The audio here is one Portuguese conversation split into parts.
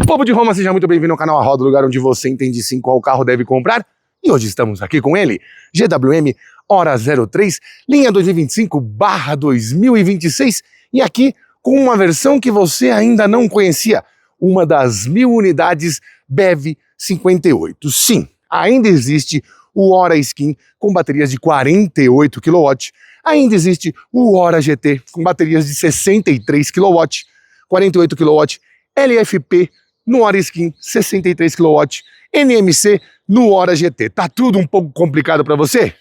Povo de Roma, seja muito bem-vindo ao canal A Roda, lugar onde você entende sim qual carro deve comprar. E hoje estamos aqui com ele, GWM Hora 03, linha 2025/2026, e aqui com uma versão que você ainda não conhecia, uma das 1000 unidades BEV 58. Sim, ainda existe o Hora Skin com baterias de 48 kW, ainda existe o Hora GT com baterias de 63 kW, 48 kW, LFP no Hora Skin 63 kW, NMC no Hora GT. Tá tudo um pouco complicado para você?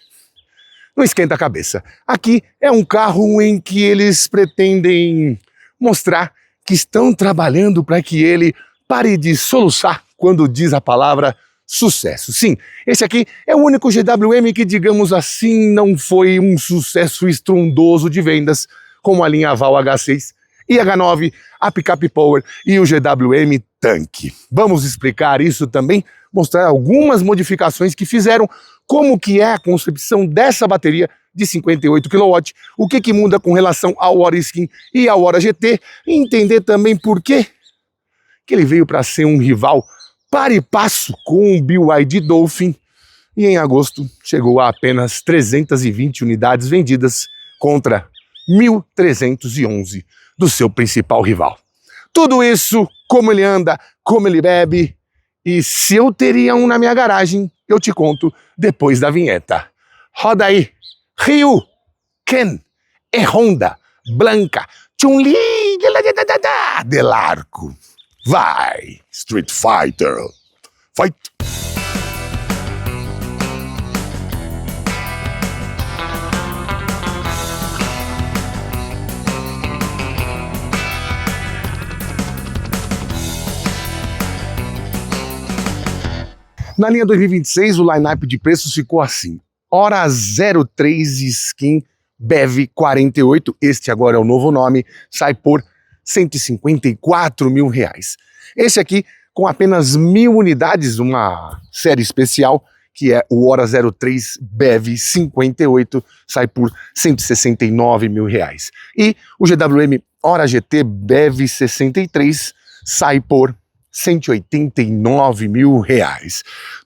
Não esquenta a cabeça. Aqui é um carro em que eles pretendem mostrar que estão trabalhando para que ele pare de soluçar quando diz a palavra sucesso. Sim, esse aqui é o único GWM que, digamos assim, não foi um sucesso estrondoso de vendas, como a linha Aval H6 e H9, a Pickup Power e o GWM Tanque. Vamos explicar isso também, mostrar algumas modificações que fizeram, como que é a concepção dessa bateria de 58 kW, o que muda com relação ao Hora Skin e ao Hora GT, e entender também por que ele veio para ser um rival par e passo com o BYD Dolphin, e em agosto chegou a apenas 320 unidades vendidas contra 1.311 do seu principal rival. Tudo isso, como ele anda, como ele bebe, e se eu teria um na minha garagem, eu te conto depois da vinheta. Roda aí! Ryu, Ken, e Honda, Blanca, Chun-Li, Del Arco. Vai, Street Fighter, fight! Na linha 2026, o line-up de preços ficou assim. Hora 03 Skin BEV 48, este agora é o novo nome, sai por R$154 mil. Esse aqui, com apenas 1000 unidades, uma série especial, que é o Hora 03 BEV 58, sai por R$169 mil. E o GWM Hora GT BEV 63 sai por R$189 mil.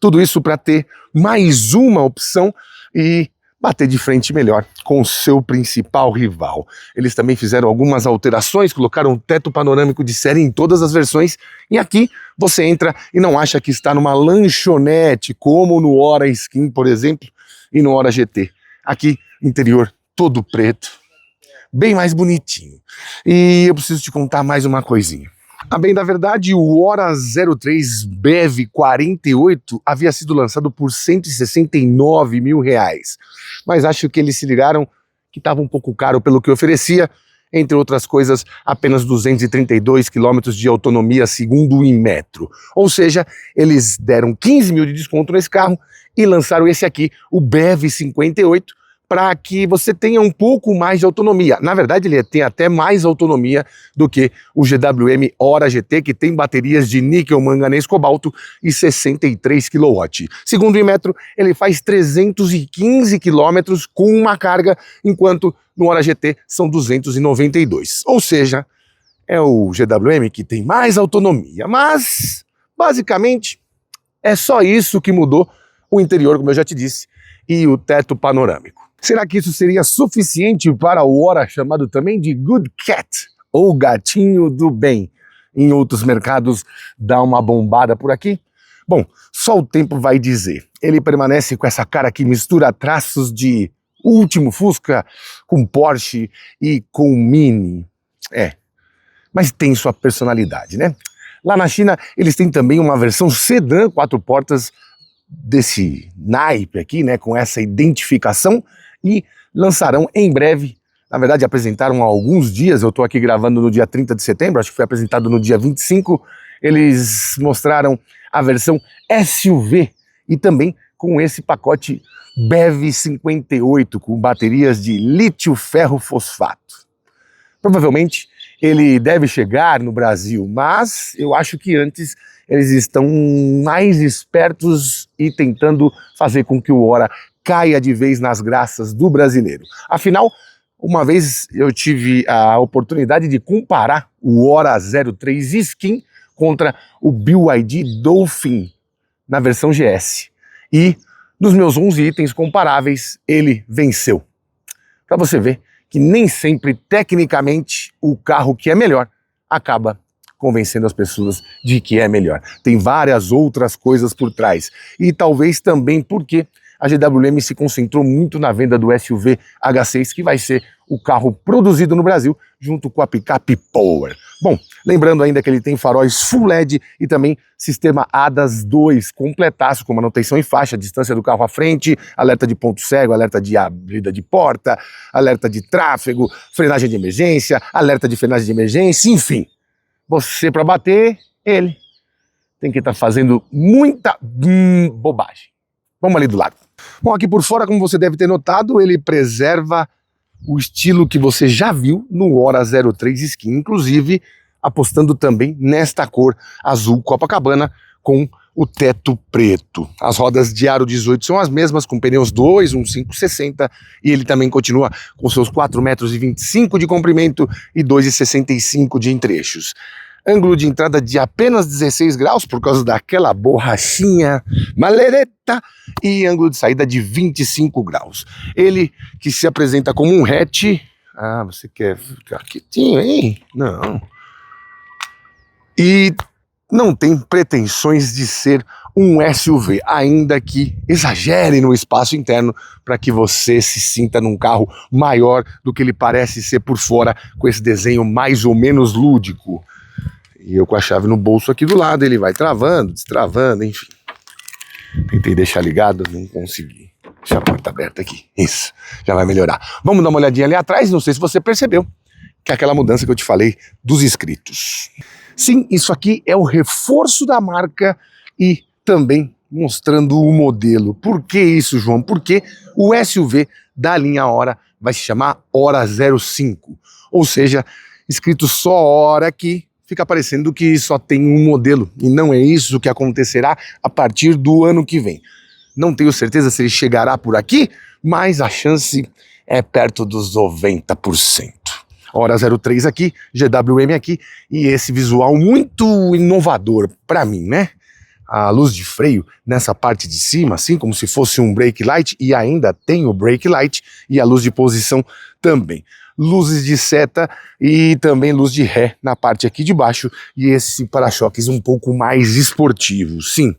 Tudo isso para ter mais uma opção e bater de frente melhor com o seu principal rival. Eles também fizeram algumas alterações, colocaram um teto panorâmico de série em todas as versões, e aqui você entra e não acha que está numa lanchonete, como no Hora Skin, por exemplo, e no Hora GT. Aqui, interior todo preto, bem mais bonitinho. E eu preciso te contar mais uma coisinha. A bem da verdade, o Hora 03 BEV 48 havia sido lançado por R$169 mil, mas acho que eles se ligaram que estava um pouco caro pelo que oferecia, entre outras coisas, apenas 232 km de autonomia segundo o Inmetro. Ou seja, eles deram 15 mil de desconto nesse carro e lançaram esse aqui, o BEV 58, para que você tenha um pouco mais de autonomia. Na verdade, ele tem até mais autonomia do que o GWM Hora GT, que tem baterias de níquel, manganês, cobalto e 63 kW. Segundo o Inmetro, ele faz 315 km com uma carga, enquanto no Hora GT são 292. Ou seja, é o GWM que tem mais autonomia. Mas, basicamente, é só isso que mudou: o interior, como eu já te disse, e o teto panorâmico. Será que isso seria suficiente para o Hora chamado também de Good Cat, ou Gatinho do Bem? Em outros mercados dá uma bombada por aqui? Bom, só o tempo vai dizer. Ele permanece com essa cara que mistura traços de último Fusca com Porsche e com Mini. Mas tem sua personalidade, né? Lá na China eles têm também uma versão sedã 4 portas desse naipe aqui, né, com essa identificação, e lançarão em breve. Na verdade, apresentaram há alguns dias, eu estou aqui gravando no dia 30 de setembro, acho que foi apresentado no dia 25, eles mostraram a versão SUV e também com esse pacote BEV 58 com baterias de lítio ferro fosfato. Provavelmente ele deve chegar no Brasil, mas eu acho que antes eles estão mais espertos e tentando fazer com que o Hora caia de vez nas graças do brasileiro. Afinal, uma vez eu tive a oportunidade de comparar o Hora 03 Skin contra o BYD Dolphin na versão GS. E dos meus 11 itens comparáveis, ele venceu. Para você ver que nem sempre, tecnicamente, o carro que é melhor acaba convencendo as pessoas de que é melhor. Tem várias outras coisas por trás. E talvez também porque a GWM se concentrou muito na venda do SUV H6, que vai ser o carro produzido no Brasil, junto com a picape Power. Bom, lembrando ainda que ele tem faróis Full LED e também sistema ADAS 2 completaço, com manutenção em faixa, distância do carro à frente, alerta de ponto cego, alerta de abrida de porta, alerta de tráfego, frenagem de emergência, alerta de frenagem de emergência, enfim. Você, para bater, ele tem que estar fazendo muita bobagem. Vamos ali do lado. Bom, aqui por fora, como você deve ter notado, ele preserva o estilo que você já viu no Hora 03 Skin, inclusive apostando também nesta cor azul Copacabana com o teto preto. As rodas de aro 18 são as mesmas, com pneus 2, um 560, e ele também continua com seus 4,25 metros de comprimento e 2,65 de entrechos. Ângulo de entrada de apenas 16 graus por causa daquela borrachinha malereta e ângulo de saída de 25 graus. Ele que se apresenta como um hatch. Ah, você quer ficar quietinho, hein? Não. E não tem pretensões de ser um SUV, ainda que exagere no espaço interno para que você se sinta num carro maior do que ele parece ser por fora, com esse desenho mais ou menos lúdico. E eu com a chave no bolso aqui do lado, ele vai travando, destravando, enfim. Tentei deixar ligado, não consegui. Deixa a porta aberta aqui. Isso, já vai melhorar. Vamos dar uma olhadinha ali atrás, não sei se você percebeu, que é aquela mudança que eu te falei dos inscritos. Sim, isso aqui é o reforço da marca e também mostrando o modelo. Por que isso, João? Porque o SUV da linha Hora vai se chamar Hora 05. Ou seja, escrito só Hora aqui, fica parecendo que só tem um modelo, e não é isso que acontecerá a partir do ano que vem. Não tenho certeza se ele chegará por aqui, mas a chance é perto dos 90%. Hora 03 aqui, GWM aqui, e esse visual muito inovador para mim, né? A luz de freio nessa parte de cima, assim como se fosse um brake light, e ainda tem o brake light, e a luz de posição também. Luzes de seta e também luz de ré na parte aqui de baixo, e esse para-choques um pouco mais esportivo, sim.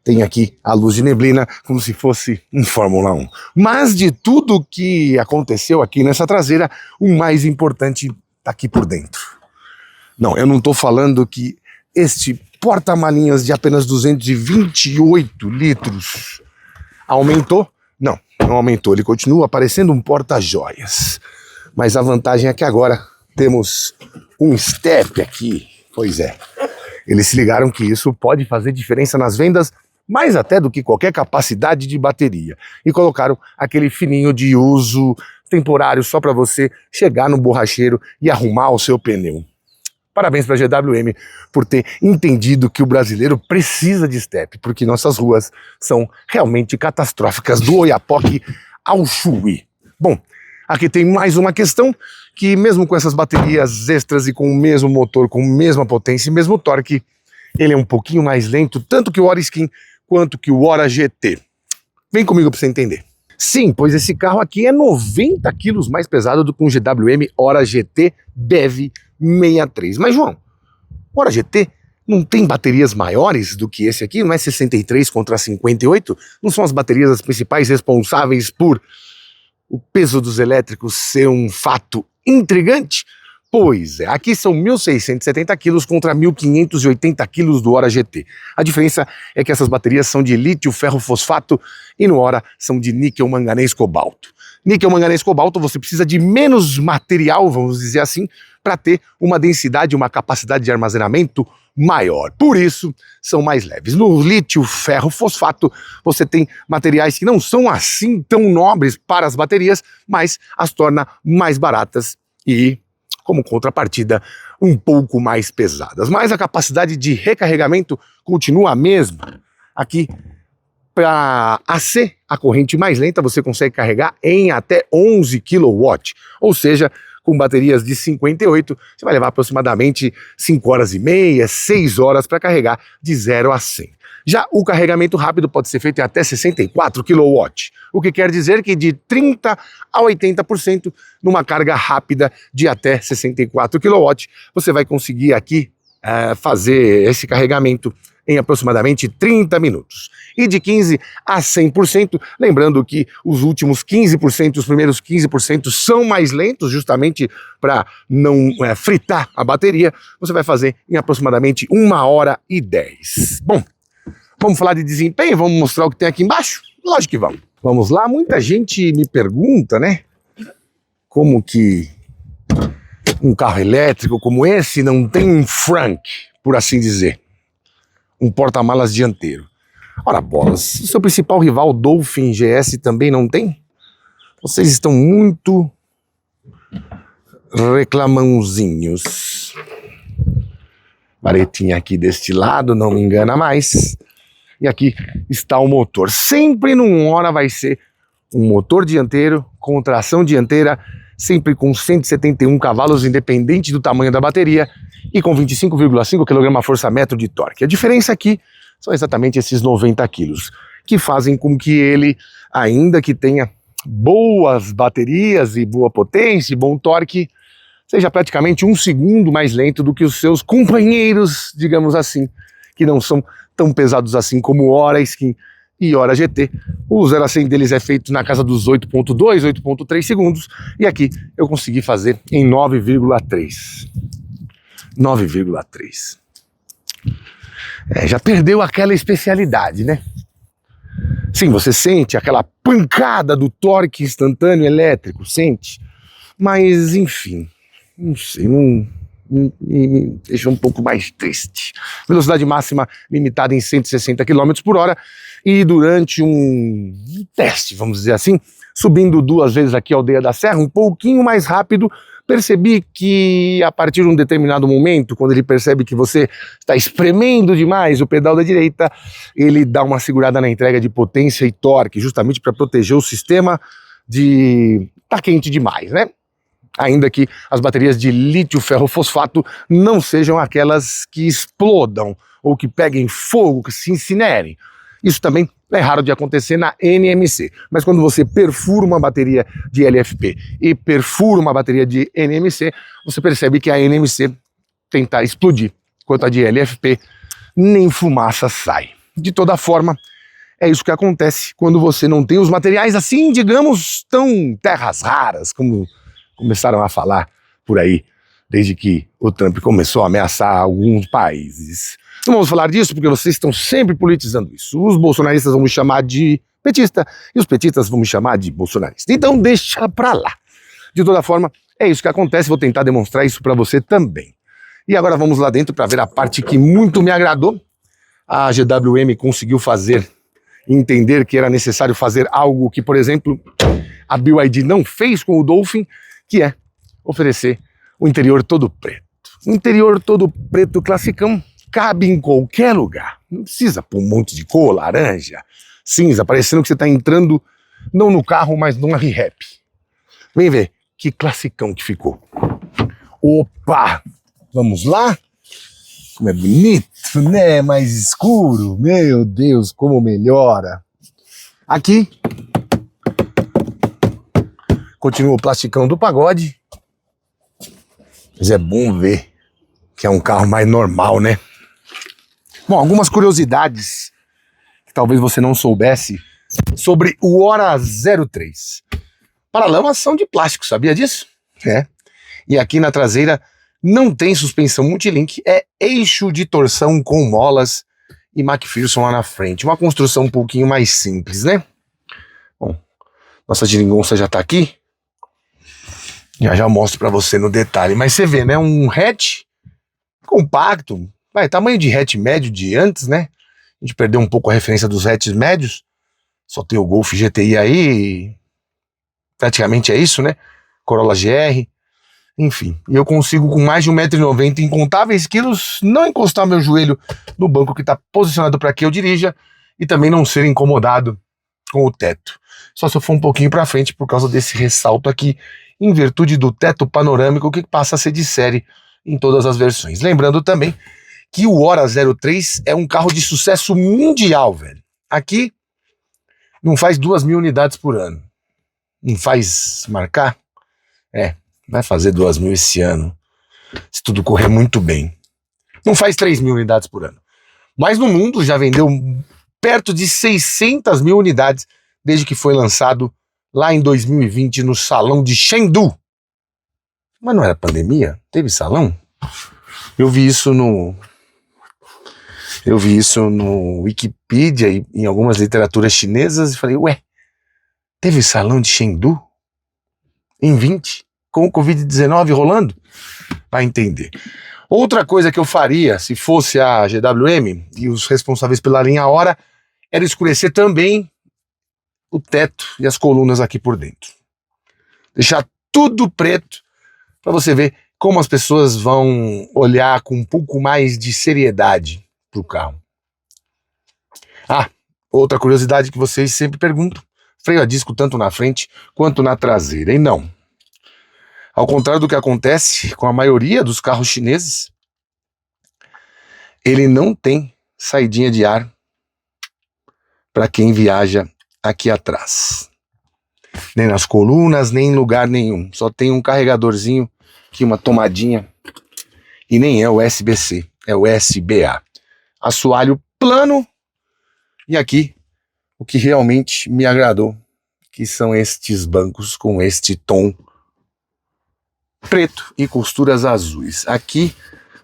Tem aqui a luz de neblina como se fosse um Fórmula 1. Mas de tudo que aconteceu aqui nessa traseira, o mais importante está aqui por dentro. Não, eu não estou falando que este porta-malinhas de apenas 228 litros aumentou. Não, não aumentou, ele continua parecendo um porta-joias. Mas a vantagem é que agora temos um step aqui. Pois é, eles se ligaram que isso pode fazer diferença nas vendas, mais até do que qualquer capacidade de bateria. E colocaram aquele fininho de uso temporário só para você chegar no borracheiro e arrumar o seu pneu. Parabéns para a GWM por ter entendido que o brasileiro precisa de step, porque nossas ruas são realmente catastróficas, do Oiapoque ao Chuí. Bom, aqui tem mais uma questão, que mesmo com essas baterias extras e com o mesmo motor, com a mesma potência e mesmo torque, ele é um pouquinho mais lento, tanto que o Hora Skin quanto que o Hora GT. Vem comigo para você entender. Sim, pois esse carro aqui é 90 quilos mais pesado do que um GWM Hora GT BEV 63. Mas, João, o Hora GT não tem baterias maiores do que esse aqui? Não é 63 contra 58? Não são as baterias as principais responsáveis por o peso dos elétricos ser um fato intrigante? Pois é, aqui são 1.670 quilos contra 1.580 quilos do Hora GT. A diferença é que essas baterias são de lítio ferro fosfato e no Hora são de níquel manganês cobalto. Níquel manganês cobalto você precisa de menos material, vamos dizer assim, para ter uma densidade, uma capacidade de armazenamento maior. Por isso, são mais leves. No lítio ferro fosfato, você tem materiais que não são assim tão nobres para as baterias, mas as torna mais baratas e, como contrapartida, um pouco mais pesadas. Mas a capacidade de recarregamento continua a mesma. Aqui, para AC, a corrente mais lenta, você consegue carregar em até 11 kW. Ou seja, com baterias de 58, você vai levar aproximadamente 5 horas e meia, 6 horas para carregar de 0 a 100. Já o carregamento rápido pode ser feito em até 64 kW, o que quer dizer que de 30% a 80% numa carga rápida de até 64 kW, você vai conseguir aqui fazer esse carregamento em aproximadamente 30 minutos. E de 15% a 100%, lembrando que os últimos 15%, os primeiros 15% são mais lentos, justamente para não fritar a bateria, você vai fazer em aproximadamente 1 hora e 10. Bom, vamos falar de desempenho? Vamos mostrar o que tem aqui embaixo? Lógico que vamos. Vamos lá, muita gente me pergunta, né? Como que um carro elétrico como esse não tem um frunk, por assim dizer. Um porta-malas dianteiro. Ora bolas, o seu principal rival, Dolphin GS, também não tem? Vocês estão muito reclamãozinhos. Varetinha aqui deste lado, não me engana mais. E aqui está o motor. Sempre num hora vai ser um motor dianteiro com tração dianteira, sempre com 171 cavalos, independente do tamanho da bateria, e com 25,5 kgfm de torque. A diferença aqui são exatamente esses 90 quilos, que fazem com que ele, ainda que tenha boas baterias e boa potência e bom torque, seja praticamente 1 segundo mais lento do que os seus companheiros, digamos assim, que não são tão pesados assim como Hora Skin e Hora GT. O 0 a 100 deles é feito na casa dos 8.2, 8.3 segundos, e aqui eu consegui fazer em 9,3. 9,3. Já perdeu aquela especialidade, né? Sim, você sente aquela pancada do torque instantâneo elétrico, sente? Mas, enfim, não sei, me deixa um pouco mais triste. Velocidade máxima limitada em 160 km por hora, e durante um teste, vamos dizer assim, subindo 2 vezes aqui a Aldeia da Serra, um pouquinho mais rápido, percebi que a partir de um determinado momento, quando ele percebe que você está espremendo demais o pedal da direita, ele dá uma segurada na entrega de potência e torque, justamente para proteger o sistema de tá quente demais, né? Ainda que as baterias de lítio ferro-fosfato não sejam aquelas que explodam ou que peguem fogo, que se incinerem. Isso também é raro de acontecer na NMC. Mas quando você perfura uma bateria de LFP e perfura uma bateria de NMC, você percebe que a NMC tenta explodir, enquanto a de LFP nem fumaça sai. De toda forma, é isso que acontece quando você não tem os materiais assim, digamos, tão terras raras, como começaram a falar por aí, desde que o Trump começou a ameaçar alguns países. Não vamos falar disso porque vocês estão sempre politizando isso. Os bolsonaristas vão me chamar de petista e os petistas vão me chamar de bolsonarista. Então deixa pra lá. De toda forma, é isso que acontece, vou tentar demonstrar isso pra você também. E agora vamos lá dentro para ver a parte que muito me agradou. A GWM conseguiu entender que era necessário fazer algo que, por exemplo, a BYD não fez com o Dolphin, que é oferecer o interior todo preto. O interior todo preto classicão cabe em qualquer lugar. Não precisa pôr um monte de cor, laranja, cinza, parecendo que você está entrando não no carro, mas numa re-rap. Vem ver que classicão que ficou. Opa! Vamos lá? Como é bonito, né? Mais escuro. Meu Deus, como melhora. Aqui continua o plasticão do pagode. Mas é bom ver que é um carro mais normal, né? Bom, algumas curiosidades que talvez você não soubesse sobre o Hora 03. Paralamas são de plástico, sabia disso? É. E aqui na traseira não tem suspensão multilink, é eixo de torção com molas e McPherson lá na frente. Uma construção um pouquinho mais simples, né? Bom, nossa geringonça já tá aqui. Já mostro pra você no detalhe. Mas você vê, né? Um hatch compacto. Tamanho de hatch médio de antes, né? A gente perdeu um pouco a referência dos hatches médios. Só tem o Golf GTI aí. Praticamente é isso, né? Corolla GR. Enfim, e eu consigo com mais de 1,90 m, incontáveis quilos, não encostar meu joelho no banco que está posicionado para que eu dirija e também não ser incomodado com o teto. Só se eu for um pouquinho para frente por causa desse ressalto aqui em virtude do teto panorâmico que passa a ser de série em todas as versões. Lembrando também que o Hora 03 é um carro de sucesso mundial, velho. Aqui não faz 2.000 unidades por ano. Não faz marcar? Vai fazer 2.000 esse ano, se tudo correr muito bem. Não faz 3.000 unidades por ano. Mas no mundo já vendeu perto de 600.000 unidades desde que foi lançado lá em 2020 no salão de Chengdu. Mas não era pandemia? Teve salão? Eu vi isso no Wikipedia e em algumas literaturas chinesas e falei, ué, teve salão de Chengdu? Em 20? Com o Covid-19 rolando? Vai entender. Outra coisa que eu faria, se fosse a GWM e os responsáveis pela linha Hora, era escurecer também o teto e as colunas aqui por dentro. Deixar tudo preto para você ver como as pessoas vão olhar com um pouco mais de seriedade para o carro. Outra curiosidade que vocês sempre perguntam, freio a disco tanto na frente quanto na traseira. E não. Ao contrário do que acontece com a maioria dos carros chineses, ele não tem saidinha de ar para quem viaja aqui atrás. Nem nas colunas, nem em lugar nenhum. Só tem um carregadorzinho aqui, uma tomadinha. E nem é o USB-C, é o USB-A. Assoalho plano. E aqui, o que realmente me agradou, que são estes bancos com este tom preto e costuras azuis. Aqui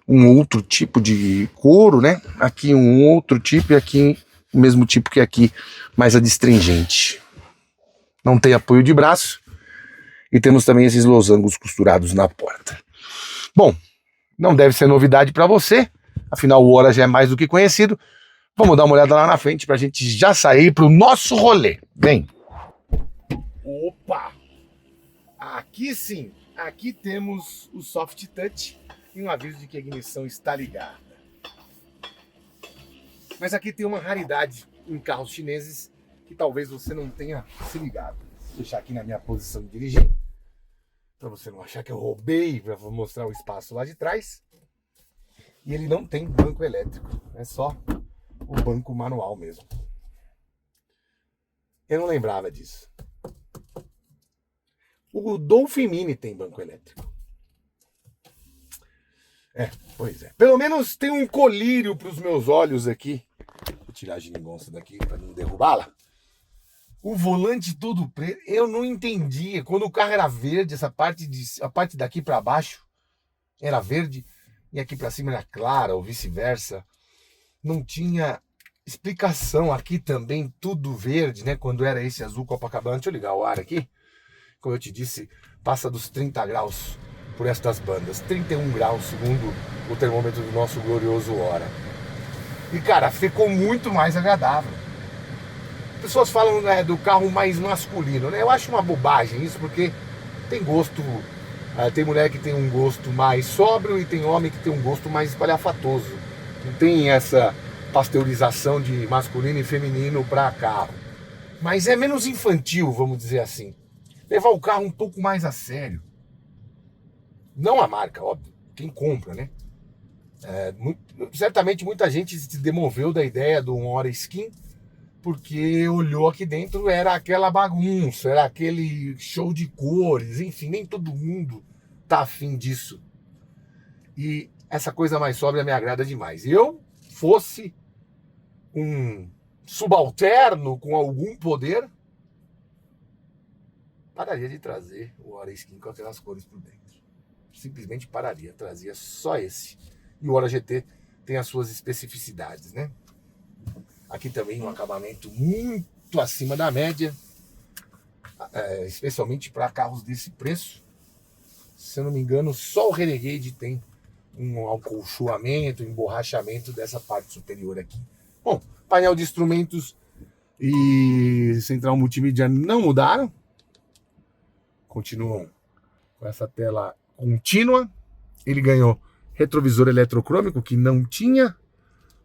um outro tipo de couro, né? Aqui um outro tipo e aqui o mesmo tipo que aqui, mais adstringente. Não tem apoio de braço e temos também esses losangos costurados na porta. Bom, não deve ser novidade para você, afinal o Hora já é mais do que conhecido. Vamos dar uma olhada lá na frente para a gente já sair para o nosso rolê. Vem! Opa! Aqui sim! Aqui temos o Soft Touch e um aviso de que a ignição está ligada. Mas aqui tem uma raridade em carros chineses que talvez você não tenha se ligado. Vou deixar aqui na minha posição de dirigir, para você não achar que eu roubei, para mostrar o espaço lá de trás. E ele não tem banco elétrico, é só o banco manual mesmo. Eu não lembrava disso. O Dolphin Mini tem banco elétrico. Pois é. Pelo menos tem um colírio para os meus olhos aqui. Vou tirar a geringonça daqui para não derrubá-la. O volante todo preto. Eu não entendia. Quando o carro era verde, a parte daqui para baixo era verde e aqui para cima era clara ou vice-versa. Não tinha explicação. Aqui também tudo verde, né? Quando era esse azul Copacabana. Deixa eu ligar o ar aqui. Como eu te disse, passa dos 30 graus por estas bandas. 31 graus, segundo o termômetro do nosso glorioso Hora. E, cara, ficou muito mais agradável. Pessoas falam, né, do carro mais masculino, né? Eu acho uma bobagem isso, porque tem gosto... tem mulher que tem um gosto mais sóbrio e tem homem que tem um gosto mais espalhafatoso. Não tem essa pasteurização de masculino e feminino para carro. Mas é menos infantil, vamos dizer assim. Levar o carro um pouco mais a sério. Não a marca, óbvio. Quem compra, né? Certamente muita gente se demoveu da ideia do Hora Skin porque olhou aqui dentro, era aquela bagunça, era aquele show de cores, enfim, nem todo mundo tá afim disso. E essa coisa mais sóbria me agrada demais. Eu fosse um subalterno com algum poder, pararia de trazer o Hora Skin com aquelas cores por dentro. Simplesmente pararia, trazia só esse. E o Hora GT tem as suas especificidades, né? Aqui também um acabamento muito acima da média, especialmente para carros desse preço. Se eu não me engano, só o Renegade tem um acolchoamento, um emborrachamento dessa parte superior aqui. Bom, painel de instrumentos e central multimídia não mudaram. Continuam com essa tela contínua. Ele ganhou retrovisor eletrocrômico, que não tinha.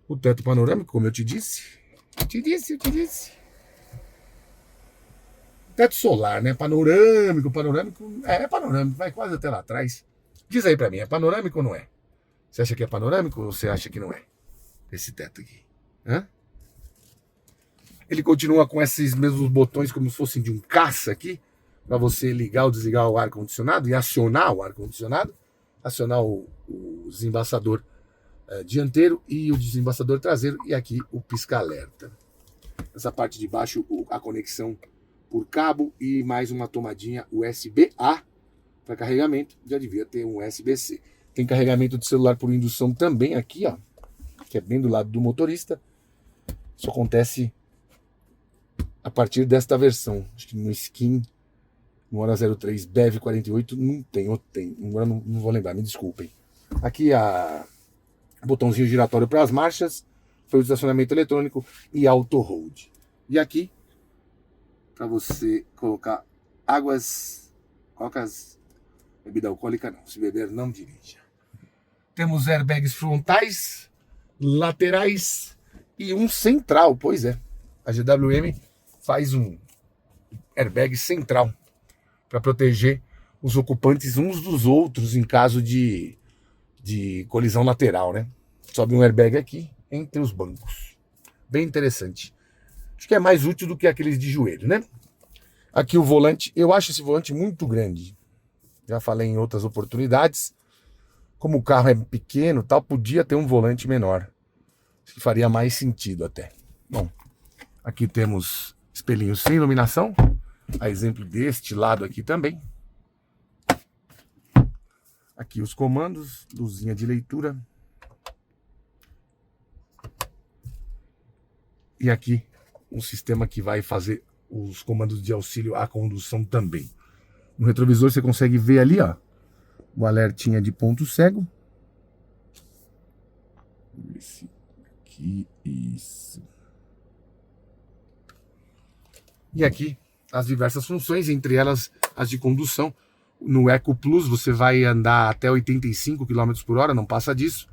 O teto panorâmico, como eu te disse. Eu te disse. Teto solar, né? Panorâmico, panorâmico. É panorâmico, vai quase até lá atrás. Diz aí pra mim, é panorâmico ou não é? Você acha que é panorâmico ou você acha que não é? Esse teto aqui. Hã? Ele continua com esses mesmos botões como se fossem de um caça aqui, para você ligar ou desligar o ar-condicionado e acionar o ar-condicionado, acionar o desembaçador dianteiro e o desembaçador traseiro, e aqui o pisca-alerta. Essa parte de baixo, a conexão por cabo e mais uma tomadinha USB-A para carregamento. Já devia ter um USB-C. Tem carregamento de celular por indução também aqui, ó, que é bem do lado do motorista. Isso acontece a partir desta versão. Acho que no Skin, no Hora 03 BEV 48, não tem, ou tem. Agora não vou lembrar, me desculpem. Aqui botãozinho giratório para as marchas, foi o estacionamento eletrônico e auto hold. E aqui, para você colocar cocas, bebida alcoólica não, se beber não dirija. Temos airbags frontais, laterais e um central, pois é. A GWM faz um airbag central para proteger os ocupantes uns dos outros em caso de colisão lateral, né? Sobe um airbag aqui entre os bancos. Bem interessante. Acho que é mais útil do que aqueles de joelho, né? Aqui o volante, eu acho esse volante muito grande. Já falei em outras oportunidades. Como o carro é pequeno, tal, podia ter um volante menor. Acho que faria mais sentido até. Bom, aqui temos espelhinhos sem iluminação. A exemplo deste lado aqui também. Aqui os comandos, luzinha de leitura. E aqui um sistema que vai fazer os comandos de auxílio à condução também. No retrovisor você consegue ver ali, ó, o alertinha de ponto cego. Esse aqui, isso. E aqui as diversas funções, entre elas as de condução. No Eco Plus você vai andar até 85 km por hora, não passa disso.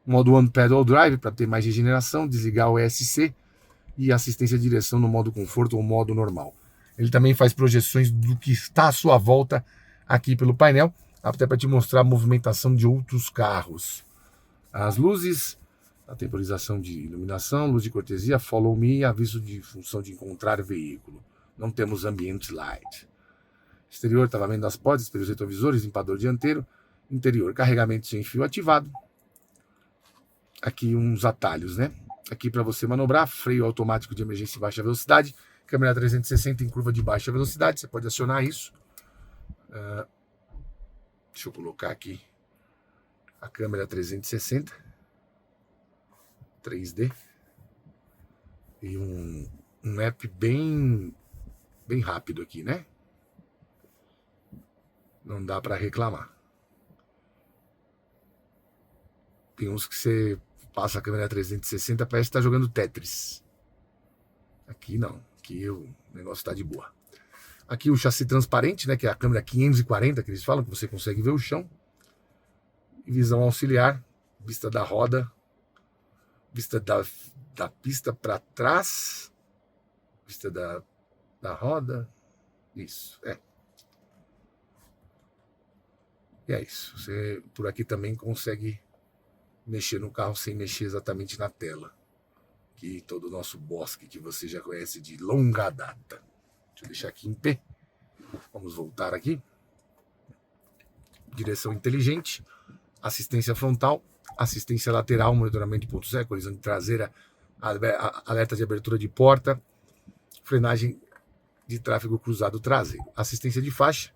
Modo One Pedal Drive para ter mais regeneração, desligar o ESC e assistência de direção no modo conforto ou modo normal. Ele também faz projeções do que está à sua volta aqui pelo painel, até para te mostrar a movimentação de outros carros. As luzes, a temporização de iluminação, luz de cortesia, Follow Me, aviso de função de encontrar veículo. Não temos Ambient Light. Exterior, travamento das portas, espelhos retrovisores, limpador dianteiro. Interior, carregamento sem fio ativado. Aqui uns atalhos, né? Aqui para você manobrar, freio automático de emergência em baixa velocidade, câmera 360 em curva de baixa velocidade, você pode acionar isso. Deixa eu colocar aqui a câmera 360, 3D, e um app bem rápido aqui, né? Não dá para reclamar. Tem uns que você passa a câmera 360, parece que tá jogando Tetris. Aqui não, aqui o negócio tá de boa. Aqui o chassi transparente, né, que é a câmera 540 que eles falam, que você consegue ver o chão. E visão auxiliar, vista da roda, vista da pista para trás, vista da roda. Isso, é. E é isso. Você por aqui também consegue mexer no carro sem mexer exatamente na tela. Aqui todo o nosso bosque que você já conhece de longa data. Deixa eu deixar aqui em pé. Vamos voltar aqui. Direção inteligente, assistência frontal, assistência lateral, monitoramento de ponto cego, colisão de traseira, alerta de abertura de porta, frenagem de tráfego cruzado traseiro, assistência de faixa,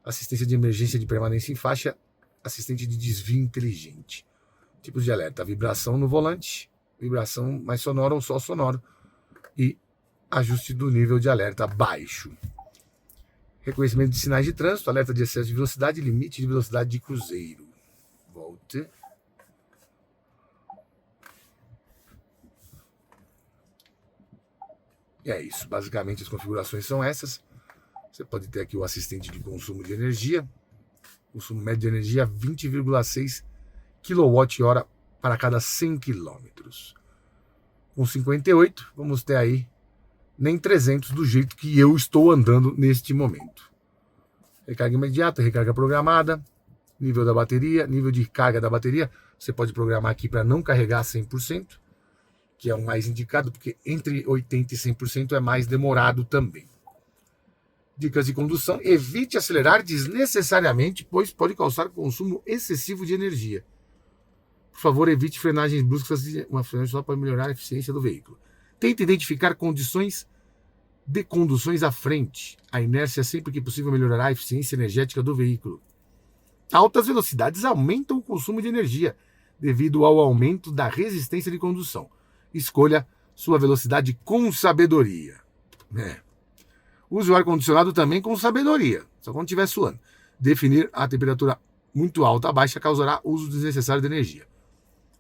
assistência de emergência de permanência em faixa, assistente de desvio inteligente. Tipos de alerta: vibração no volante, vibração mais sonora ou só sonoro, e ajuste do nível de alerta baixo. Reconhecimento de sinais de trânsito, alerta de excesso de velocidade, limite de velocidade de cruzeiro. Volte. E é isso, basicamente as configurações são essas. Você pode ter aqui o assistente de consumo de energia, consumo médio de energia 20,6 kWh para cada 100 km. Com 58, vamos ter aí nem 300 do jeito que eu estou andando neste momento. Recarga imediata, recarga programada, nível da bateria, nível de carga da bateria. Você pode programar aqui para não carregar 100%, que é o mais indicado, porque entre 80% e 100% é mais demorado também. Dicas de condução: evite acelerar desnecessariamente, pois pode causar consumo excessivo de energia. Por favor, evite frenagens bruscas, uma frenagem só para melhorar a eficiência do veículo. Tente identificar condições de conduções à frente. A inércia, sempre que possível, melhorará a eficiência energética do veículo. Altas velocidades aumentam o consumo de energia, devido ao aumento da resistência de condução. Escolha sua velocidade com sabedoria. Use o ar-condicionado também com sabedoria, só quando estiver suando. Definir a temperatura muito alta ou baixa causará uso desnecessário de energia.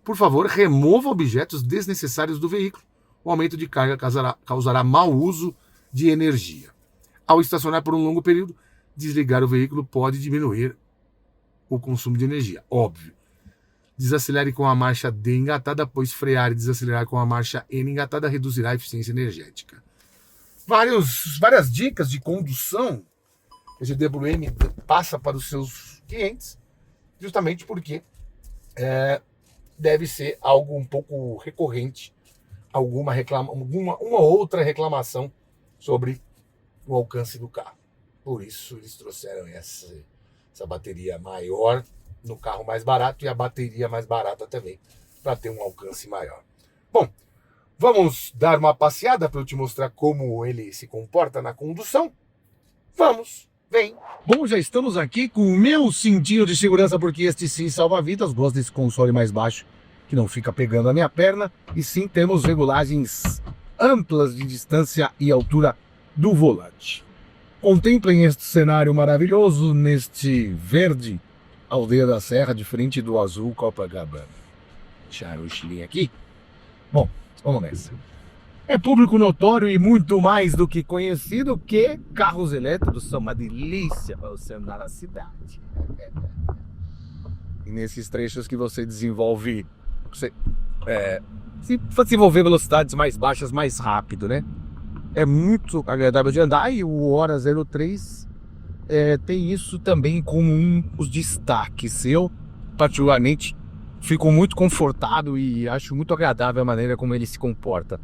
Por favor, remova objetos desnecessários do veículo. O aumento de carga causará mau uso de energia. Ao estacionar por um longo período, desligar o veículo pode diminuir o consumo de energia, óbvio. Desacelere com a marcha D engatada, pois frear e desacelerar com a marcha N engatada reduzirá a eficiência energética. Várias dicas de condução que a GWM passa para os seus clientes, justamente porque deve ser algo um pouco recorrente, uma outra reclamação sobre o alcance do carro. Por isso eles trouxeram essa bateria maior no carro mais barato e a bateria mais barata também, para ter um alcance maior. Bom, vamos dar uma passeada para eu te mostrar como ele se comporta na condução? Vamos, vem! Bom, já estamos aqui com o meu cintinho de segurança, porque este sim salva vidas. Gosto desse console mais baixo, que não fica pegando a minha perna. E sim, temos regulagens amplas de distância e altura do volante. Contemplem este cenário maravilhoso, neste verde Aldeia da Serra, de frente do azul Copacabana. Deixar o estilinho aqui. Bom, vamos nessa. É público notório e muito mais do que conhecido que carros elétricos são uma delícia para você andar na cidade. E nesses trechos que você desenvolve, se desenvolver velocidades mais baixas mais rápido, né? É muito agradável de andar, e o Hora 03 tem isso também como um dos destaques. Eu, particularmente, fico muito confortável e acho muito agradável a maneira como ele se comporta.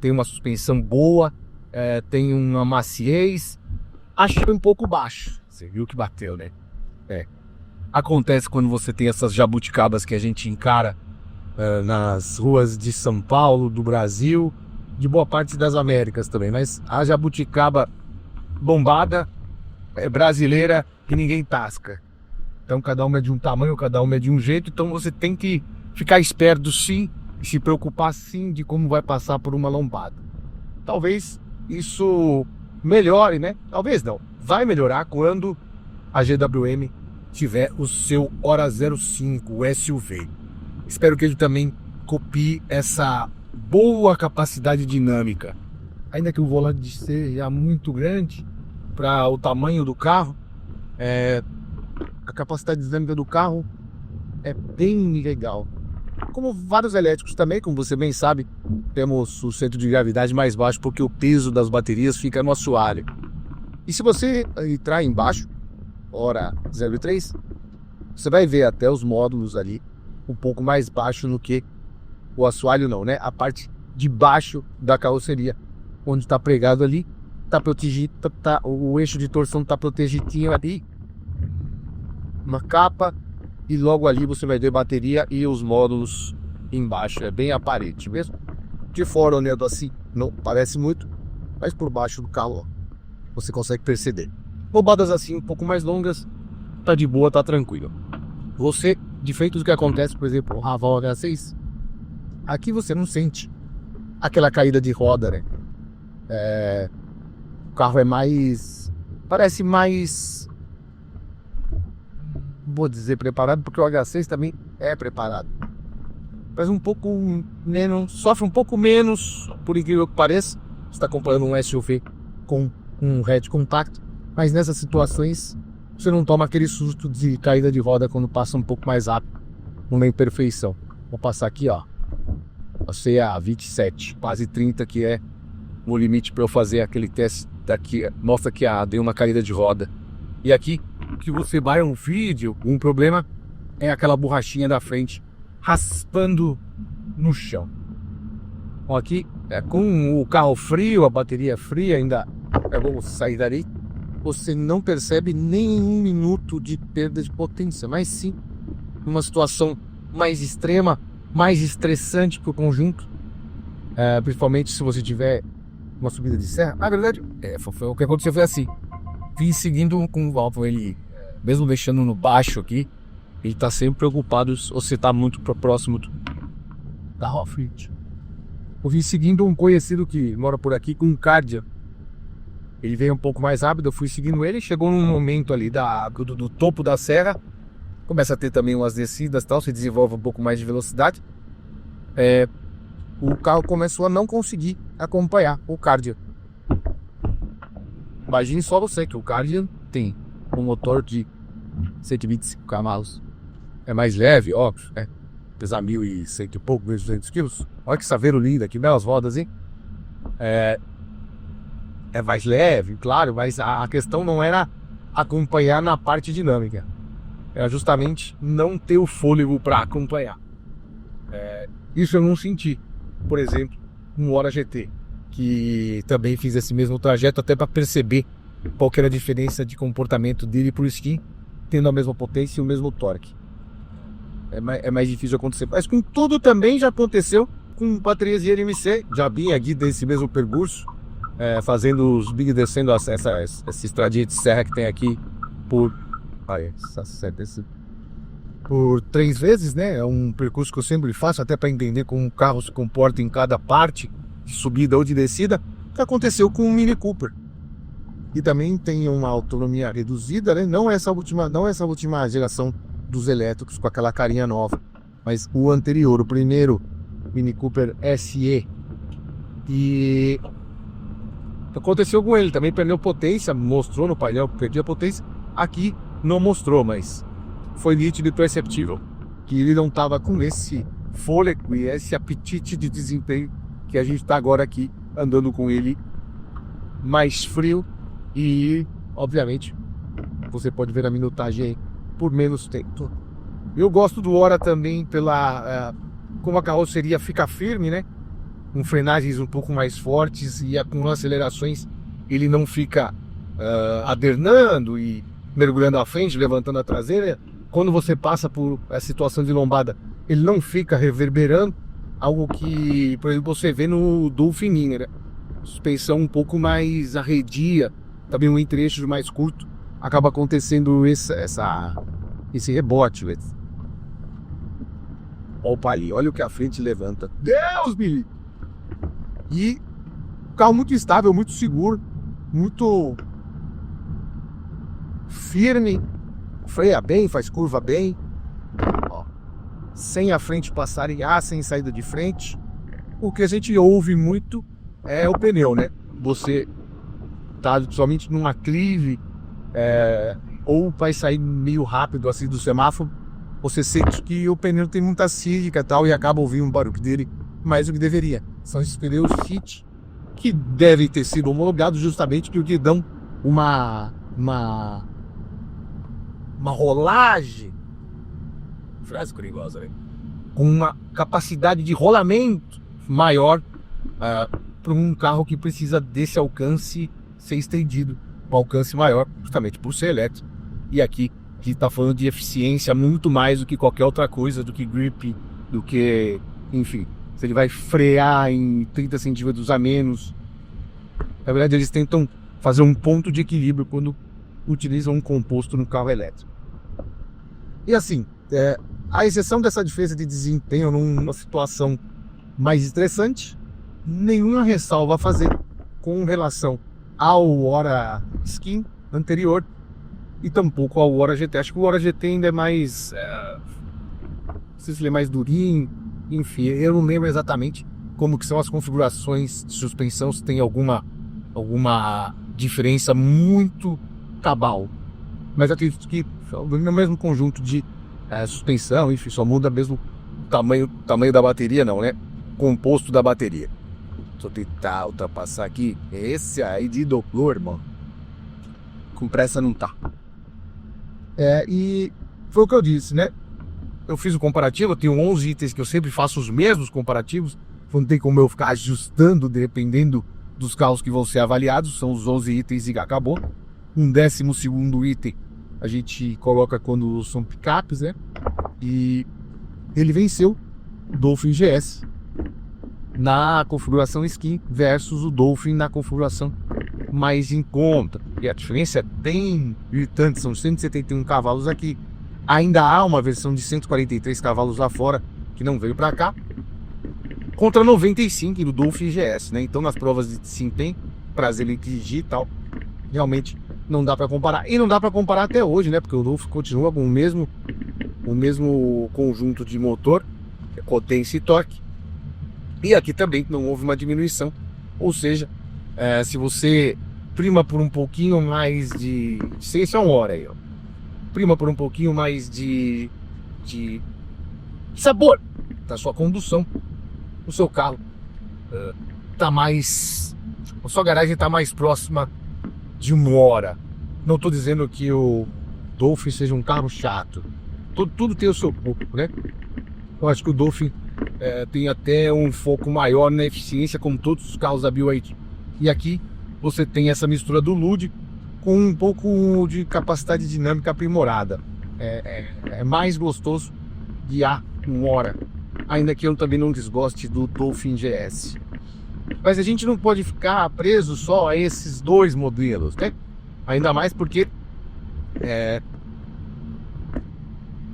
Tem uma suspensão boa, tem uma maciez. Acho um pouco baixo. Você viu que bateu, né? Acontece quando você tem essas jabuticabas que a gente encara nas ruas de São Paulo, do Brasil, de boa parte das Américas também. Mas a jabuticaba bombada é brasileira e ninguém tasca. Então cada uma é de um tamanho, cada uma é de um jeito. Então você tem que ficar esperto sim, e se preocupar sim de como vai passar por uma lombada. Talvez isso melhore, né? Talvez não. Vai melhorar quando a GWM tiver o seu Hora 05, o SUV. Espero que ele também copie essa boa capacidade dinâmica. Ainda que o volante seja muito grande para o tamanho do carro, a capacidade dinâmica do carro é bem legal. Como vários elétricos também, como você bem sabe, temos o centro de gravidade mais baixo porque o peso das baterias fica no assoalho. E se você entrar embaixo, Hora 03, você vai ver até os módulos ali um pouco mais baixo do que o assoalho, não, né? A parte de baixo da carroceria, onde está pregado ali, está protegido, o eixo de torção está protegidinho ali, uma capa, e logo ali você vai ver bateria e os módulos embaixo. É bem aparente mesmo. De fora, olhando assim, não parece muito, mas por baixo do carro, ó, você consegue perceber. Roubadas assim um pouco mais longas, tá de boa, tá tranquilo. Você, diferente do que acontece, por exemplo, o Raval H6, aqui você não sente aquela caída de roda, né? O carro é mais, parece mais, vou dizer preparado, porque o H6 também é preparado. Mas um pouco menos, sofre um pouco menos, por incrível que pareça. Você está comprando um SUV com um hatch compacto, mas nessas situações você não toma aquele susto de caída de roda quando passa um pouco mais rápido, numa imperfeição. Vou passar aqui, ó. Passei a 27, quase 30, que é no limite para eu fazer aquele teste daqui. Mostra que deu uma caída de roda. E aqui, que você vai um vídeo, um problema é aquela borrachinha da frente raspando no chão. Bom, aqui, com o carro frio, a bateria fria, ainda é bom sair dali. Você não percebe nem um minuto de perda de potência, mas sim uma situação mais extrema, mais estressante para o conjunto, principalmente se você tiver uma subida de serra. Na verdade, foi o que aconteceu, foi assim. Vim seguindo com o Valvo, ele, mesmo deixando no baixo aqui, ele tá sempre preocupado se você tá muito próximo da Rua Frente. Eu vim seguindo um conhecido que mora por aqui com um Cardia. Ele veio um pouco mais rápido, eu fui seguindo ele, chegou num momento ali do topo da serra, começa a ter também umas descidas e tal, se desenvolve um pouco mais de velocidade. O carro começou a não conseguir acompanhar o Cardia. Imagine só você que o Cardia tem um motor de 125 cavalos. É mais leve, óbvio, pesar 1.100 e pouco, 1.200 quilos. Olha que saveiro lindo aqui, belas rodas, hein? É mais leve, claro, mas a questão não era acompanhar na parte dinâmica. Era justamente não ter o fôlego para acompanhar. Isso eu não senti, por exemplo, no Hora GT, que também fiz esse mesmo trajeto até para perceber qual que era a diferença de comportamento dele pro skin, tendo a mesma potência e o mesmo torque. É mais difícil acontecer. Mas com tudo também já aconteceu com baterias de NMC. Já vim aqui desse mesmo percurso, fazendo os big, descendo essa estradinha de serra que tem aqui por 3 vezes, né? É um percurso que eu sempre faço, até para entender como o carro se comporta em cada parte, de subida ou de descida, que aconteceu com o Mini Cooper. E também tem uma autonomia reduzida, né? Não essa última geração dos elétricos com aquela carinha nova, mas o anterior, o primeiro Mini Cooper SE. E aconteceu com ele, também perdeu potência, mostrou no painel que perdia potência. Aqui não mostrou, mas foi nítido e perceptível que ele não estava com esse fôlego e esse apetite de desempenho que a gente está agora aqui andando com ele mais frio. E obviamente você pode ver a minutagem aí por menos tempo. Eu gosto do Hora também como a carroceria fica firme, né? Com frenagens um pouco mais fortes e com acelerações ele não fica adernando e mergulhando à frente, levantando a traseira. Quando você passa por essa situação de lombada, ele não fica reverberando, algo que, por exemplo, você vê no Dolphin, né? Suspensão um pouco mais arredia, também um entre-eixos mais curto, acaba acontecendo esse rebote, velho. Opa ali, olha o que a frente levanta. Deus me livre! E o carro muito estável, muito seguro, muito firme, freia bem, faz curva bem, ó, sem a frente passar em ar, sem saída de frente. O que a gente ouve muito é o pneu, né? Você tá somente num aclive, ou vai sair meio rápido assim do semáforo, você sente que o pneu tem muita sílica e tal, e acaba ouvindo um barulho dele mais do que deveria. São esses pneus Fit que devem ter sido homologados justamente porque dão uma rolagem, frase curiosa, né? Com uma capacidade de rolamento maior para um carro que precisa desse alcance ser estendido, um alcance maior, justamente por ser elétrico. E aqui que está falando de eficiência muito mais do que qualquer outra coisa, do que grip, do que, enfim, se ele vai frear em 30 centímetros a menos. Na verdade, eles tentam fazer um ponto de equilíbrio quando utilizam um composto no carro elétrico. E assim, a exceção dessa diferença de desempenho numa situação mais estressante, nenhuma ressalva a fazer com relação ao Hora Skin anterior e tampouco ao Hora GT. Acho que o Hora GT ainda é mais, não sei se ele é mais durinho, enfim, eu não lembro exatamente como que são as configurações de suspensão, se tem alguma diferença muito cabal, mas acredito que no mesmo conjunto de suspensão, enfim, só muda mesmo o tamanho da bateria, não, né? Composto da bateria. Deixa eu tentar ultrapassar aqui. Esse aí de Doppler, irmão. Com pressa não tá. E foi o que eu disse, né? Eu fiz o comparativo, eu tenho 11 itens que eu sempre faço os mesmos comparativos. Não tem como eu ficar ajustando dependendo dos carros que vão ser avaliados. São os 11 itens e acabou. Um 12º item a gente coloca quando são picapes, né? E ele venceu o Dolphin GS na configuração Skin versus o Dolphin na configuração mais em conta. E a diferença é bem gritante, são 171 cavalos aqui. Ainda há uma versão de 143 cavalos lá fora, que não veio para cá, contra 95 do Dolphin GS, né? Então nas provas de desempenho, para dirigir e tal, realmente não dá para comparar. E não dá para comparar até hoje, né? Porque o Dolphin continua com o mesmo conjunto de motor, potência e torque. E aqui também não houve uma diminuição. Ou seja, se você prima por um pouquinho mais de... Isso é uma hora aí, ó. Prima por um pouquinho mais de sabor da sua condução, o seu carro tá mais... A sua garagem tá mais próxima de 1 hora. Não estou dizendo que o Dolphin seja um carro chato. Tudo tem o seu pouco, né? Eu acho que o Dolphin tem até um foco maior na eficiência, como todos os carros da BYD. E aqui você tem essa mistura do Lud com um pouco de capacidade dinâmica aprimorada. É mais gostoso guiar 1 hora. Ainda que eu também não desgoste do Dolphin GS. Mas a gente não pode ficar preso só a esses 2 modelos, né? Ainda mais porque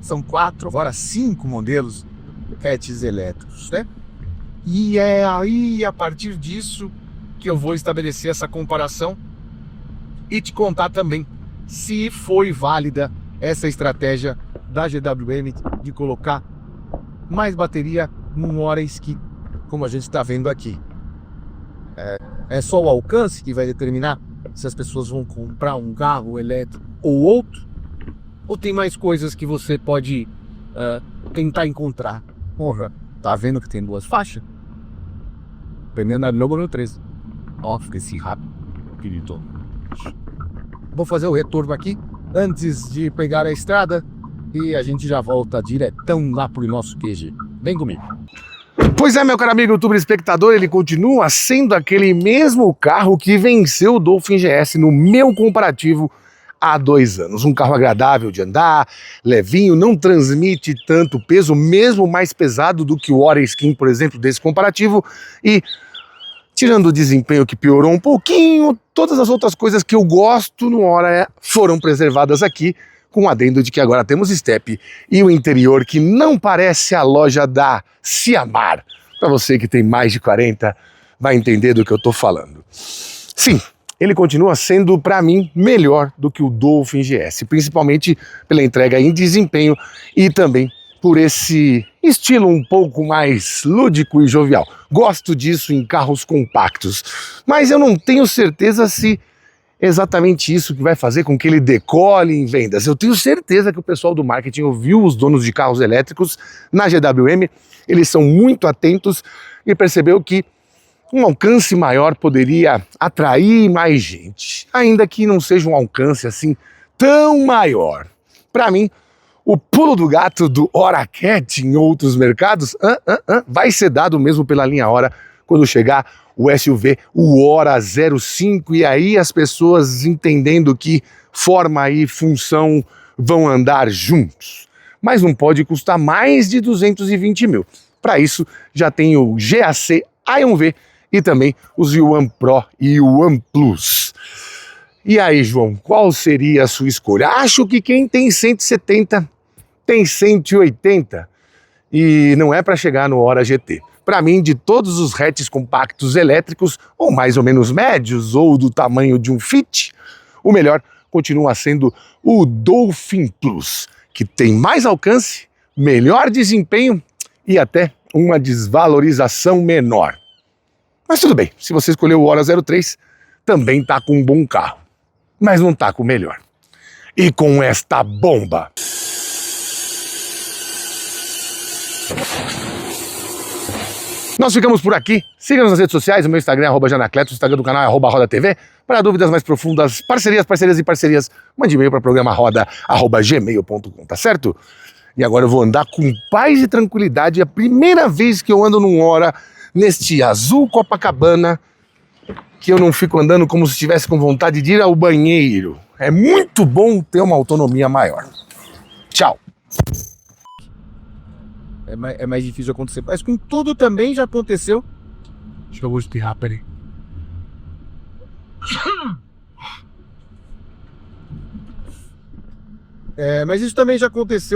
são 4, agora 5 modelos hatches elétricos, né? E é aí, a partir disso, que eu vou estabelecer essa comparação e te contar também se foi válida essa estratégia da GWM de colocar mais bateria num hora Skin, como a gente está vendo aqui. É só o alcance que vai determinar se as pessoas vão comprar um carro elétrico ou outro? Ou tem mais coisas que você pode tentar encontrar? Porra, tá vendo que tem 2 faixas? Prendendo a número 13. Ó, fica esse rápido, querido. Vou fazer o retorno aqui antes de pegar a estrada e a gente já volta diretão lá pro nosso QG. Vem comigo. Pois é, meu caro amigo youtuber espectador, ele continua sendo aquele mesmo carro que venceu o Dolphin GS no meu comparativo há 2 anos. Um carro agradável de andar, levinho, não transmite tanto peso, mesmo mais pesado do que o Hora Skin, por exemplo, desse comparativo. E tirando o desempenho que piorou um pouquinho, todas as outras coisas que eu gosto no Hora foram preservadas aqui, com o adendo de que agora temos step e o interior que não parece a loja da Siamar. Para você que tem mais de 40, vai entender do que eu tô falando. Sim, ele continua sendo, para mim, melhor do que o Dolphin GS, principalmente pela entrega em desempenho e também por esse estilo um pouco mais lúdico e jovial. Gosto disso em carros compactos, mas eu não tenho certeza se exatamente isso que vai fazer com que ele decole em vendas. Eu tenho certeza que o pessoal do marketing ouviu os donos de carros elétricos na GWM, eles são muito atentos e percebeu que um alcance maior poderia atrair mais gente, ainda que não seja um alcance assim tão maior. Para mim, o pulo do gato do Hora Cat em outros mercados vai ser dado mesmo pela linha Hora quando chegar o SUV, o Hora 05, e aí as pessoas entendendo que forma e função vão andar juntos. Mas não pode custar mais de 220 mil. Para isso, já tem o GAC Ion V e também os Yuan Pro e Yuan Plus. E aí, João, qual seria a sua escolha? Acho que quem tem 170 tem 180 e não é para chegar no Hora GT. Para mim, de todos os hatches compactos elétricos, ou mais ou menos médios, ou do tamanho de um Fit, o melhor continua sendo o Dolphin Plus, que tem mais alcance, melhor desempenho e até uma desvalorização menor. Mas tudo bem, se você escolheu o Hora 03, também tá com um bom carro, mas não tá com o melhor. E com esta bomba... Nós ficamos por aqui. Siga-nos nas redes sociais. O meu Instagram é @janacleto, o Instagram do canal é @rodatv. Para dúvidas mais profundas, parcerias, mande e-mail para programaroda@gmail.com, tá certo? E agora eu vou andar com paz e tranquilidade. É a primeira vez que eu ando num Hora neste azul Copacabana, que eu não fico andando como se estivesse com vontade de ir ao banheiro. É muito bom ter uma autonomia maior. Tchau. É mais difícil acontecer. Mas com tudo também já aconteceu. Acho que eu vou espirrar, peraí. Mas isso também já aconteceu